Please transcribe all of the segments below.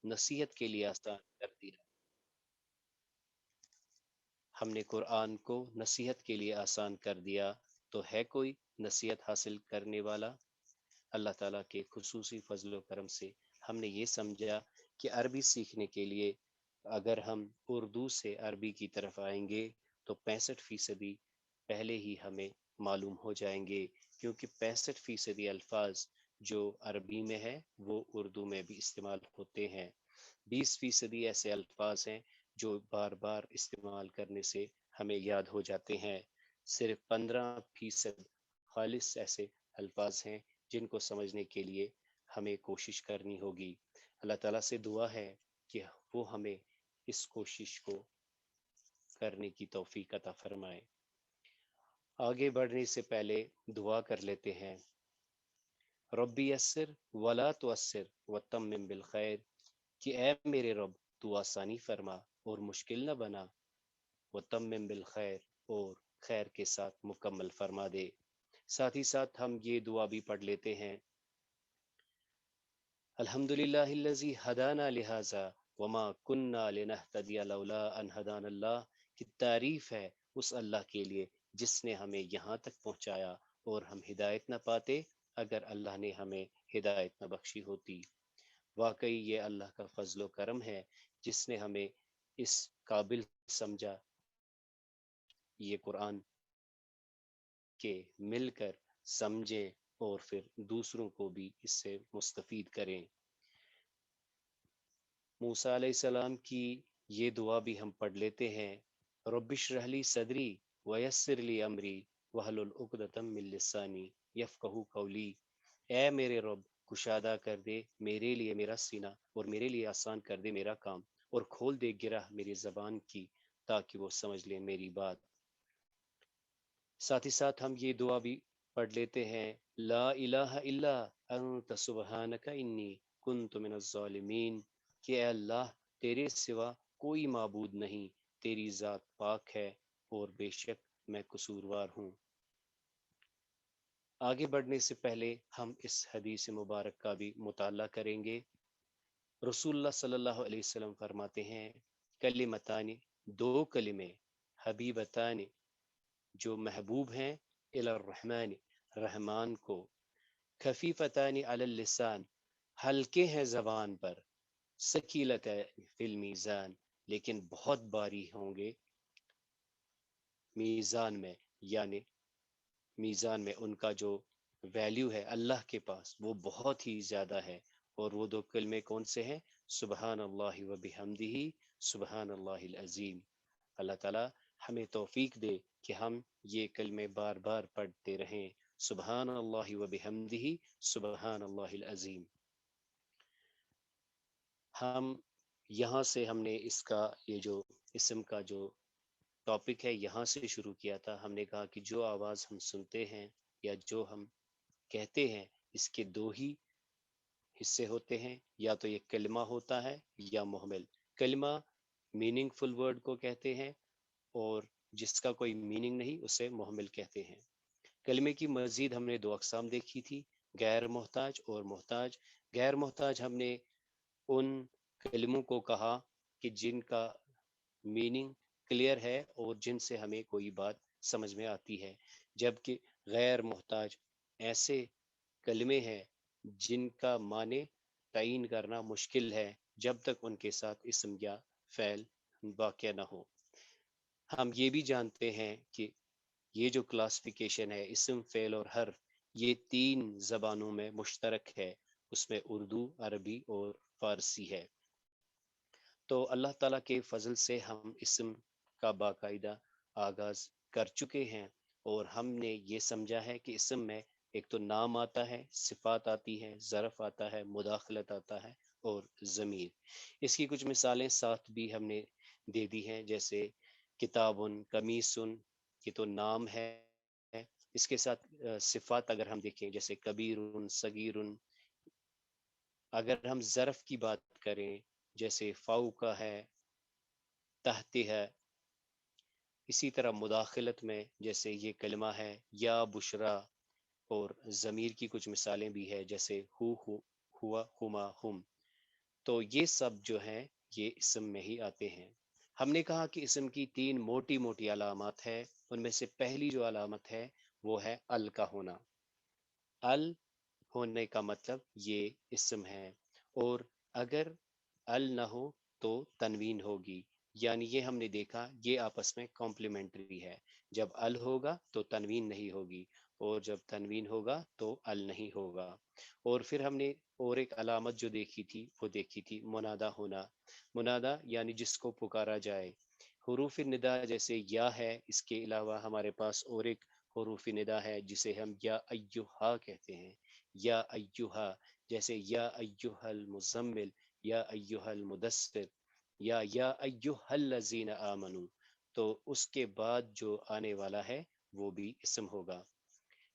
نصیحت کے لیے آسان کر دیا۔ ہم نے قرآن کو نصیحت کے لیے آسان کر دیا، تو ہے کوئی نصیحت حاصل کرنے والا؟ اللہ تعالیٰ کے خصوصی فضل و کرم سے ہم نے یہ سمجھا کہ عربی سیکھنے کے لیے اگر ہم اردو سے عربی کی طرف آئیں گے تو 65% پہلے ہی ہمیں معلوم ہو جائیں گے، کیونکہ 65% الفاظ جو عربی میں ہے وہ اردو میں بھی استعمال ہوتے ہیں۔ 20% ایسے الفاظ ہیں جو بار بار استعمال کرنے سے ہمیں یاد ہو جاتے ہیں۔ صرف 15% خالص ایسے الفاظ ہیں جن کو سمجھنے کے لیے ہمیں کوشش کرنی ہوگی۔ اللہ تعالیٰ سے دعا ہے کہ وہ ہمیں اس کوشش کو کرنے کی توفیق عطا فرمائے۔ آگے بڑھنے سے پہلے دعا کر لیتے ہیں۔ ربی یسر ولا تعسر وتمم بالخیر، کہ اے میرے رب تو آسانی فرما اور مشکل نہ بنا، وتمم بالخیر اور خیر کے ساتھ مکمل فرما دے۔ ساتھ ہی ساتھ ہم یہ دعا بھی پڑھ لیتے ہیں، الحمدللہ الذی ہدانا لہذا وما کننا لنہتدی لولا ان ہدانا اللہ، کی تعریف ہے اس اللہ کے لیے جس نے ہمیں یہاں تک پہنچایا اور ہم ہدایت نہ پاتے اگر اللہ نے ہمیں ہدایت نہ بخشی ہوتی۔ واقعی یہ اللہ کا فضل و کرم ہے جس نے ہمیں اس قابل سمجھا یہ قرآن کے مل کر سمجھیں اور پھر دوسروں کو بھی اس سے مستفید کریں۔ موسیٰ علیہ السلام کی یہ دعا بھی ہم پڑھ لیتے ہیں، رب اشرح لی صدری ویسر لی امری واحلل عقدۃ من لسانی یفقہوا قولی، اے میرے رب کشادہ کر دے میرے لیے میرا سینہ اور میرے لیے آسان کر دے میرا کام، اور کھول دے گرہ میری زبان کی تاکہ وہ سمجھ لیں میری بات۔ ساتھ ہی ساتھ ہم یہ دعا بھی پڑھ لیتے ہیں، لا الہ الا انت سبحانک انی کنت من الظالمین، کہ اے اللہ تیرے سوا کوئی معبود نہیں، تیری ذات پاک ہے اور بے شک میں قصوروار ہوں۔ آگے بڑھنے سے پہلے ہم اس حدیث مبارک کا بھی مطالعہ کریں گے۔ رسول اللہ صلی اللہ علیہ وسلم فرماتے ہیں، کلمتان، دو کلمے، حبیبتان، جو محبوب ہیں، الی الرحمن، رحمان کو، خفیفتان علی اللسان، ہلکے ہیں زبان پر، ثقیلتان فی المیزان، لیکن بہت باری ہوں گے میزان میں، یعنی میزان میں ان کا جو ویلیو ہے اللہ کے پاس وہ بہت ہی زیادہ ہے۔ اور وہ دو کلمے کون سے ہیں؟ سبحان اللہ و بحمدہ، سبحان اللہ العظیم۔ اللہ تعالی ہمیں توفیق دے کہ ہم یہ کلمے بار بار پڑھتے رہیں، سبحان اللہ و بحمدہ، سبحان اللہ العظیم۔ یہاں سے ہم نے اس کا یہ جو اسم کا جو ٹاپک ہے یہاں سے شروع کیا تھا۔ ہم نے کہا کہ جو آواز ہم سنتے ہیں یا جو ہم کہتے ہیں اس کے دو ہی حصے ہوتے ہیں، یا تو یہ کلمہ ہوتا ہے یا محمل۔ کلمہ میننگ فل ورڈ کو کہتے ہیں، اور جس کا کوئی میننگ نہیں اسے محمل کہتے ہیں۔ کلمے کی مزید ہم نے دو اقسام دیکھی تھی، غیر محتاج اور محتاج۔ غیر محتاج ہم نے ان کلموں کو کہا کہ جن کا میننگ کلیئر ہے اور جن سے ہمیں کوئی بات سمجھ میں آتی ہے، جبکہ غیر محتاج ایسے کلمے ہیں جن کا معنی تعین کرنا مشکل ہے جب تک ان کے ساتھ اسم یا فعل واقع نہ ہو۔ ہم یہ بھی جانتے ہیں کہ یہ جو کلاسیفیکیشن ہے اسم، فعل اور حرف، یہ 3 زبانوں میں مشترک ہے، اس میں اردو، عربی اور فارسی ہے۔ تو اللہ تعالیٰ کے فضل سے ہم اسم کا باقاعدہ آغاز کر چکے ہیں، اور ہم نے یہ سمجھا ہے کہ اسم میں ایک تو نام آتا ہے، صفات آتی ہے، ظرف آتا ہے، مداخلت آتا ہے اور ضمیر۔ اس کی کچھ مثالیں ساتھ بھی ہم نے دے دی ہیں، جیسے کتابن، قمیصن، یہ تو نام ہے۔ اس کے ساتھ صفات اگر ہم دیکھیں جیسے کبیرن، صغیرن۔ اگر ہم ظرف کی بات کریں جیسے فوق ہے، تحت ہے۔ اسی طرح مداخلت میں جیسے یہ کلمہ ہے یا بشرا، اور ضمیر کی کچھ مثالیں بھی ہے جیسے ہوا، ہما، ہم۔ تو یہ سب جو ہیں یہ اسم میں ہی آتے ہیں۔ ہم نے کہا کہ اسم کی تین موٹی موٹی علامات ہے، ان میں سے پہلی جو علامت ہے وہ ہے ال کا ہونا۔ ال ہونے کا مطلب یہ اسم ہے، اور اگر ال نہ ہو تو تنوین ہوگی، یعنی یہ ہم نے دیکھا یہ آپس میں کمپلیمنٹری ہے۔ جب ال ہوگا تو تنوین نہیں ہوگی، اور جب تنوین ہوگا تو ال نہیں ہوگا۔ اور پھر ہم نے اور ایک علامت جو دیکھی تھی وہ دیکھی تھی منادا ہونا۔ منادا یعنی جس کو پکارا جائے۔ حروف ندا جیسے یا ہے، اس کے علاوہ ہمارے پاس اور ایک حروف ندا ہے جسے ہم یا ایہا کہتے ہیں۔ یا ایہا، جیسے یا ایہا المزمل، یا ایہا المدثر، یا ایہا الذین آمنو، تو اس کے بعد جو آنے والا ہے وہ بھی اسم ہوگا۔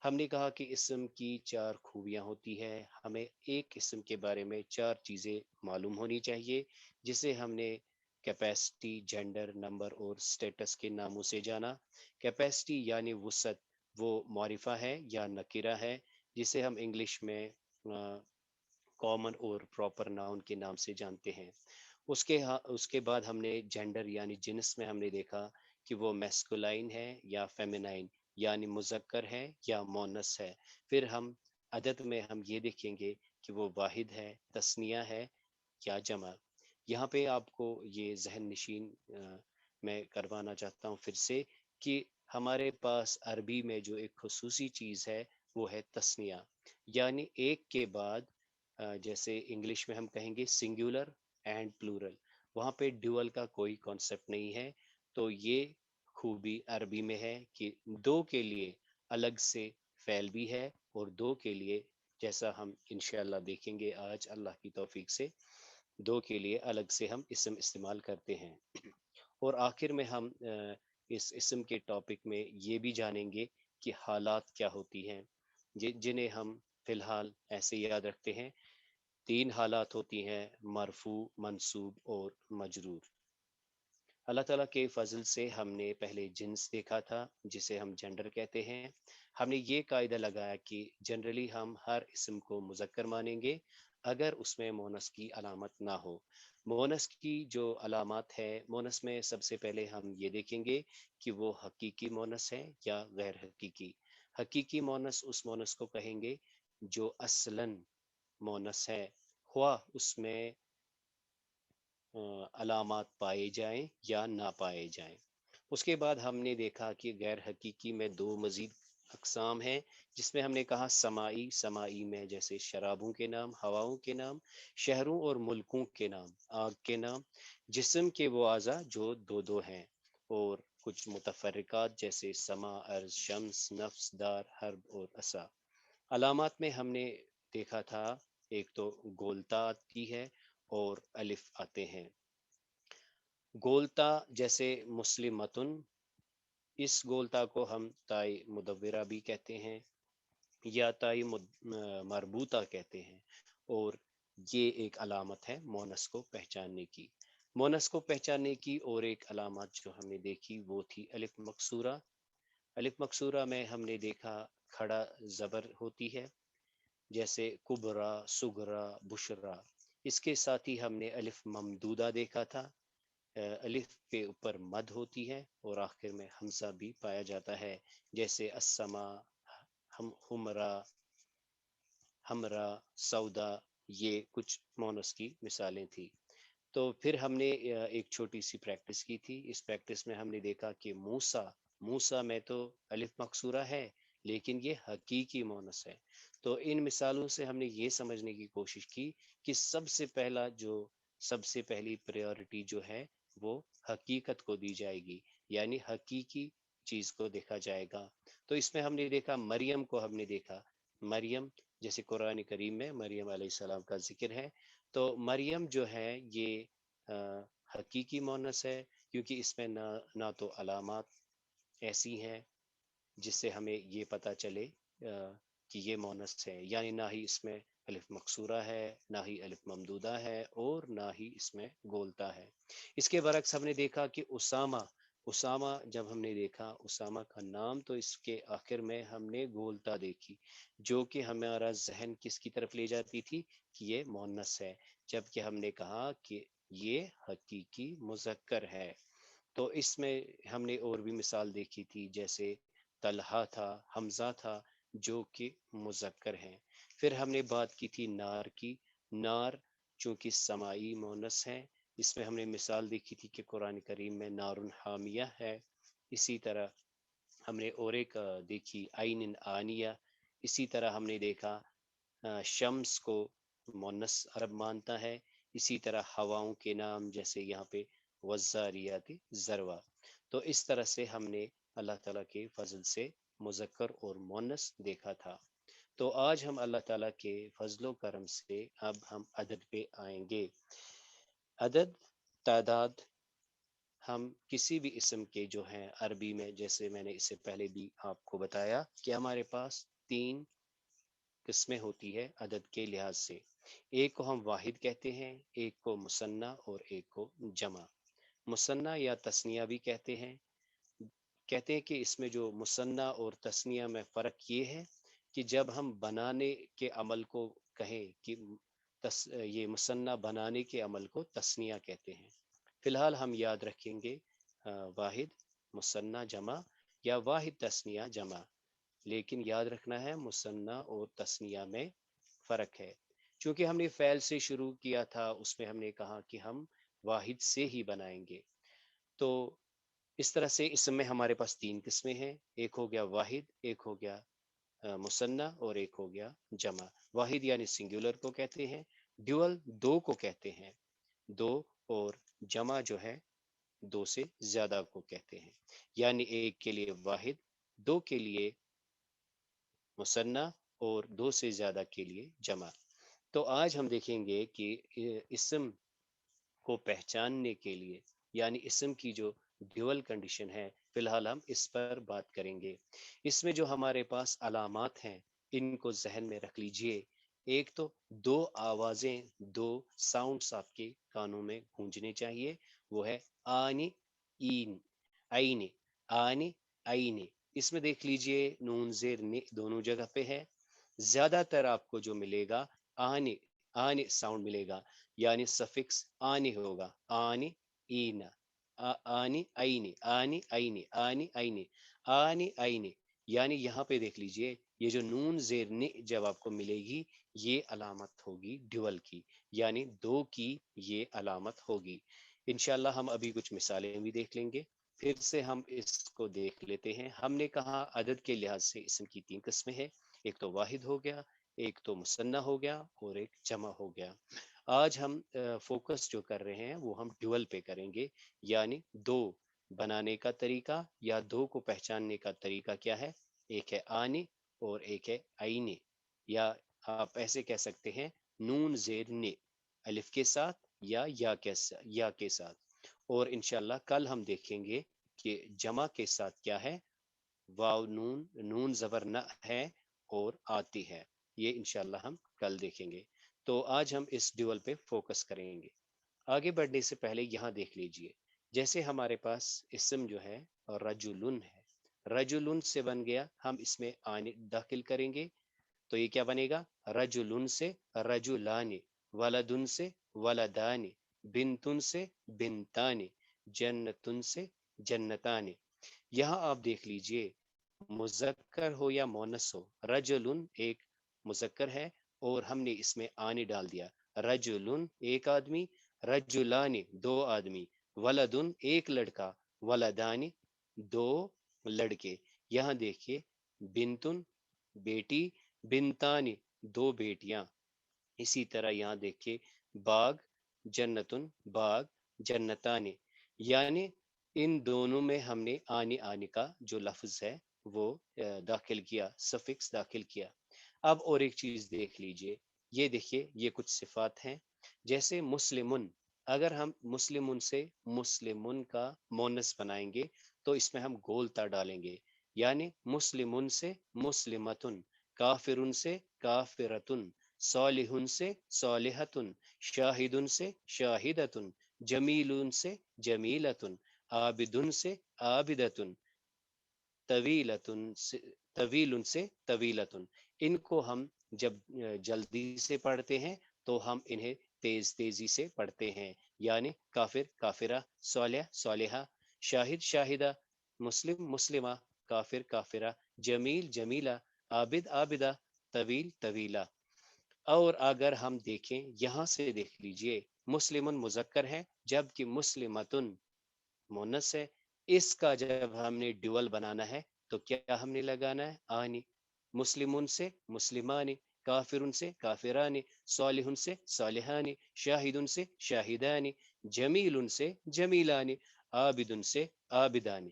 ہم نے کہا کہ اسم کی چار خوبیاں ہوتی ہیں، ہمیں ایک اسم کے بارے میں چار چیزیں معلوم ہونی چاہیے، جسے ہم نے کیپیسٹی، جینڈر، نمبر اور سٹیٹس کے ناموں سے جانا۔ کیپیسٹی یعنی وسعت، وہ معرفہ ہے یا نکرہ ہے، جسے ہم انگلش میں کامن اور پراپر ناؤن کے نام سے جانتے ہیں۔ اس کے بعد ہم نے جینڈر یعنی جنس میں ہم نے دیکھا کہ وہ میسکولائن ہے یا فیمینائن، یعنی مذکر ہے یا مونس ہے۔ پھر ہم عدد میں ہم یہ دیکھیں گے کہ وہ واحد ہے، تثنیہ ہے یا جمع۔ یہاں پہ آپ کو یہ ذہن نشین میں کروانا چاہتا ہوں پھر سے کہ ہمارے پاس عربی میں جو ایک خصوصی چیز ہے وہ ہے تثنیہ، یعنی ایک کے بعد جیسے انگلش میں ہم کہیں گے سنگولر اینڈ پلورل، وہاں پہ ڈیول کا کوئی کانسیپٹ نہیں ہے۔ تو یہ خوبی عربی میں ہے کہ دو کے لیے الگ سے فعل بھی ہے، اور دو کے لیے، جیسا ہم انشاءاللہ دیکھیں گے آج اللہ کی توفیق سے، دو کے لیے الگ سے ہم اسم استعمال کرتے ہیں۔ اور آخر میں ہم اس اسم کے ٹاپک میں یہ بھی جانیں گے کہ حالات کیا ہوتی ہیں، جنہیں ہم فی الحال ایسے یاد رکھتے ہیں۔ تین حالات ہوتی ہیں: مرفوع، منصوب اور مجرور۔ اللہ تعالیٰ کے فضل سے ہم نے پہلے جنس دیکھا تھا جسے ہم جینڈر کہتے ہیں۔ ہم نے یہ قاعدہ لگایا کہ جنرلی ہم ہر اسم کو مذکر مانیں گے اگر اس میں مونس کی علامت نہ ہو۔ مونس کی جو علامات ہے، مونس میں سب سے پہلے ہم یہ دیکھیں گے کہ وہ حقیقی مونس ہے یا غیر حقیقی۔ حقیقی مونس اس مونس کو کہیں گے جو اصلاً مونس ہے، خواہ اس میں علامات پائے جائیں یا نہ پائے جائیں۔ اس کے بعد ہم نے دیکھا کہ غیر حقیقی میں دو مزید اقسام ہیں، جس میں ہم نے کہا سماعی۔ سماعی میں جیسے شرابوں کے نام، ہواؤں کے نام، شہروں اور ملکوں کے نام، آگ کے نام، جسم کے وہ اعضاء جو دو دو ہیں، اور کچھ متفرقات جیسے سما، ارض، شمس، نفس، دار، حرب اور عصا۔ علامات میں ہم نے دیکھا تھا ایک تو گولتا آتی ہے اور الف آتے ہیں۔ گولتا جیسے مسلمتن، اس گولتا کو ہم تائی مدورہ بھی کہتے ہیں یا تائی مربوطہ کہتے ہیں، اور یہ ایک علامت ہے مونس کو پہچاننے کی۔ مونس کو پہچاننے کی اور ایک علامت جو ہم نے دیکھی وہ تھی الف مکسورہ۔ الف مکسورہ میں ہم نے دیکھا کھڑا زبر ہوتی ہے، جیسے کبرا، سگرا، بشرا۔ اس کے ساتھ ہی ہم نے الف ممدودہ دیکھا تھا، الف کے اوپر مد ہوتی ہے اور آخر میں حمزہ بھی پایا جاتا ہے، جیسے السما، ہمرا، ہمرا، سودا۔ یہ کچھ مونس کی مثالیں تھیں۔ تو پھر ہم نے ایک چھوٹی سی پریکٹس کی تھی۔ اس پریکٹس میں ہم نے دیکھا کہ موسیٰ، موسیٰ میں تو الف مکسورہ ہے لیکن یہ حقیقی مونس ہے۔ تو ان مثالوں سے ہم نے یہ سمجھنے کی کوشش کی کہ سب سے پہلی پریورٹی جو ہے وہ حقیقت کو دی جائے گی، یعنی حقیقی چیز کو دیکھا جائے گا۔ تو اس میں ہم نے دیکھا مریم کو، ہم نے دیکھا مریم، جیسے قرآن کریم میں مریم علیہ السلام کا ذکر ہے، تو مریم جو ہے یہ حقیقی مونس ہے، کیونکہ اس میں نہ تو علامات ایسی ہیں جس سے ہمیں یہ پتہ چلے کہ یہ مونس ہے، یعنی نہ ہی اس میں الف مقصورہ ہے، نہ ہی الف ممدودہ ہے، اور نہ ہی اس میں گولتا ہے۔ اس کے برعکس ہم نے دیکھا کہ اسامہ، اسامہ جب ہم نے دیکھا، اسامہ کا نام تو اس کے آخر میں ہم نے گولتا دیکھی، جو کہ ہمارا ذہن کس کی طرف لے جاتی تھی کہ یہ مؤنث ہے، جبکہ ہم نے کہا کہ یہ حقیقی مذکر ہے۔ تو اس میں ہم نے اور بھی مثال دیکھی تھی، جیسے طلحہ تھا، حمزہ تھا، جو کہ مذکر ہیں۔ پھر ہم نے بات کی تھی نار کی، نار چونکہ سمائی مونس ہے، اس میں ہم نے مثال دیکھی تھی کہ قرآن کریم میں نار حامیہ ہے۔ اسی طرح ہم نے اور ایک دیکھی عین آنیہ۔ اسی طرح ہم نے دیکھا شمس کو مونس عرب مانتا ہے۔ اسی طرح ہواؤں کے نام جیسے یہاں پہ وزاریات ذروا۔ تو اس طرح سے ہم نے اللہ تعالیٰ کے فضل سے مذکر اور مونس دیکھا تھا۔ تو آج ہم اللہ تعالیٰ کے فضل و کرم سے اب ہم عدد پہ آئیں گے۔ عدد، تعداد، ہم کسی بھی اسم کے جو ہیں عربی میں، جیسے میں نے اس سے پہلے بھی آپ کو بتایا کہ ہمارے پاس 3 قسمیں ہوتی ہے عدد کے لحاظ سے۔ ایک کو ہم واحد کہتے ہیں، ایک کو مثنیٰ اور ایک کو جمع۔ مثنیٰ یا تثنیہ بھی کہتے ہیں کہ اس میں جو مثنیٰ اور تثنیہ میں فرق یہ ہے کہ جب ہم بنانے کے عمل کو کہیں کہ یہ مثنیٰ بنانے کے عمل کو تثنیہ کہتے ہیں۔ فی الحال ہم یاد رکھیں گے واحد مثنیٰ جمع یا واحد تثنیہ جمع، لیکن یاد رکھنا ہے مثنیٰ اور تثنیہ میں فرق ہے۔ چونکہ ہم نے فعل سے شروع کیا تھا، اس میں ہم نے کہا کہ ہم واحد سے ہی بنائیں گے۔ تو اس طرح سے اسم میں ہمارے پاس 3 قسمیں ہیں، ایک ہو گیا واحد، ایک ہو گیا مثنیٰ اور ایک ہو گیا جمع۔ واحد یعنی سنگولر کو کہتے ہیں، ڈیول 2 کو کہتے ہیں، 2، اور جمع جو ہے 2 سے زیادہ کو کہتے ہیں، یعنی ایک کے لیے واحد، 2 کے لیے مثنیٰ اور 2 سے زیادہ کے لیے جمع۔ تو آج ہم دیکھیں گے کہ اسم کو پہچاننے کے لیے، یعنی اسم کی جو ڈیول کنڈیشن ہے، فی الحال ہم اس پر بات کریں گے۔ اس میں جو ہمارے پاس علامات ہیں، ان کو ذہن میں رکھ لیجئے۔ ایک تو 2 آوازیں، 2 ساؤنڈز آپ کے کانوں میں گونجنے چاہیے، وہ ہے آنی، این، آئین، آنی، آئین۔ اس میں دیکھ لیجئے نون زیر نی دونوں جگہ پہ ہے۔ زیادہ تر آپ کو جو ملے گا آنی، آنی ساؤنڈ ملے گا، یعنی سفکس آنی ہوگا، آنی، این، آنی، آئینی، آنی، آئینی، آنی، آئینی، آنی، آئینی۔ یعنی یہاں پہ دیکھ لیجئے یہ جو نون زیر نی جب آپ کو ملے گی، یہ علامت ہوگی ڈیول کی، یعنی 2 کی یہ علامت ہوگی۔ انشاءاللہ ہم ابھی کچھ مثالیں بھی دیکھ لیں گے، پھر سے ہم اس کو دیکھ لیتے ہیں۔ ہم نے کہا عدد کے لحاظ سے اسم کی 3 قسمیں ہیں، ایک تو واحد ہو گیا، ایک تو مثنیٰ ہو گیا، اور ایک جمع ہو گیا۔ آج ہم فوکس جو کر رہے ہیں وہ ہم ڈیول پہ کریں گے، یعنی 2 بنانے کا طریقہ یا 2 کو پہچاننے کا طریقہ کیا ہے، ایک ہے آنی اور ایک ہے آئینی، یا آپ ایسے کہہ سکتے ہیں نون زیر نی، الف کے ساتھ یا یا کے ساتھ۔ اور انشاءاللہ کل ہم دیکھیں گے کہ جمع کے ساتھ کیا ہے، واو نون، نون زبر نہ ہے اور آتی ہے، یہ انشاءاللہ ہم کل دیکھیں گے۔ تو آج ہم اس ڈیول پہ فوکس کریں گے۔ آگے بڑھنے سے پہلے یہاں دیکھ لیجئے، جیسے ہمارے پاس اسم جو ہے رجلن ہے، رجلن سے بن گیا، ہم اس میں آنے داخل کریں گے تو یہ کیا بنے گا، رجلن سے رجلان، ولدن سے ولدان، بنتن سے بنتان، جنتن سے جنتان۔ یہاں آپ دیکھ لیجئے مذکر ہو یا مونس ہو، رجلن ایک مذکر ہے اور ہم نے اس میں آنے ڈال دیا، رجلن ایک آدمی، رجلان 2 آدمی، ولدن ایک لڑکا، ولدان 2 لڑکے۔ یہاں دیکھیے بنتن بیٹی، بنتان 2 بیٹیاں۔ اسی طرح یہاں دیکھیے باغ، جنتن باغ، جنتان، یعنی ان دونوں میں ہم نے آنے کا جو لفظ ہے وہ داخل کیا، سفکس داخل کیا۔ اب اور ایک چیز دیکھ لیجئے، یہ دیکھیے یہ کچھ صفات ہیں، جیسے مسلمن، اگر ہم مسلمن سے مسلمن کا مونس بنائیں گے تو اس میں ہم گولتا ڈالیں گے، یعنی مسلمن سے مسلمتن، کافرن سے کافرتن، صالحن سے صالحتن، شاہدن سے شاہدتن، جمیلن سے جمیلتن، عابدن سے عابدتن، طویلتن سے طویل سے طویلتن. ان کو ہم جب جلدی سے پڑھتے ہیں تو ہم انہیں تیزی سے پڑھتے ہیں. یعنی کافر کافرہ، صالح صالحہ، شاہد شاہدہ، مسلم مسلمہ، کافر کافرہ، جمیل جمیلہ، عابد عابدہ، طویل طویلہ. اور اگر ہم دیکھیں یہاں سے دیکھ لیجئے، مسلمن مذکر ہے جبکہ مسلمتن مونس ہے. اس کا جب ہم نے ڈیول بنانا ہے تو کیا ہم نے لگانا ہے؟ آنی. مسلمون سے مسلمانی، کافرن سے کافرانی، صالحن سے صالحانی، شاہدن سے شاہدانی، جمیل سے جمیلانی، عابدن سے عابدانی.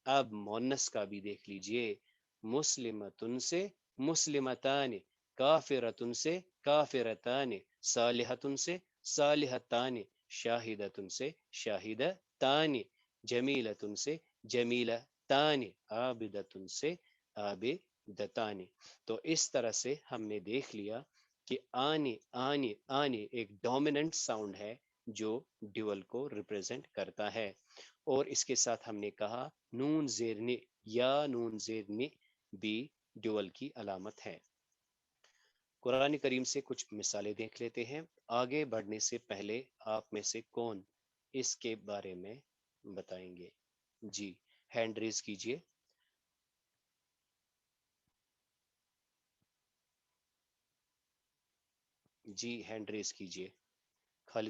اب مونس کا بھی دیکھ لیجئے، مسلمتن سے مسلمتان، کافرتن سے کافرتان، صالحتن سے صالحتان، شاہدتن سے شاہدتان، جمیلتن سے جمیلتان، عابدتن سے عابدتان. تو اس طرح سے ہم نے دیکھ لیا کہ آنی آنی آنی ایک ڈومیننٹ ساؤنڈ ہے جو ڈیول کو ریپرزینٹ کرتا ہے. اور اس کے ساتھ ہم نے کہا نون زیرنی یا نون زیرنی بھی ڈیول کی علامت ہے. قرآن کریم سے کچھ مثالیں دیکھ لیتے ہیں. آگے بڑھنے سے پہلے آپ میں سے کون اس کے بارے میں بتائیں گے؟ جی، ہینڈ ریز کیجئے. جی ہینڈ ریز کیجئے. خالد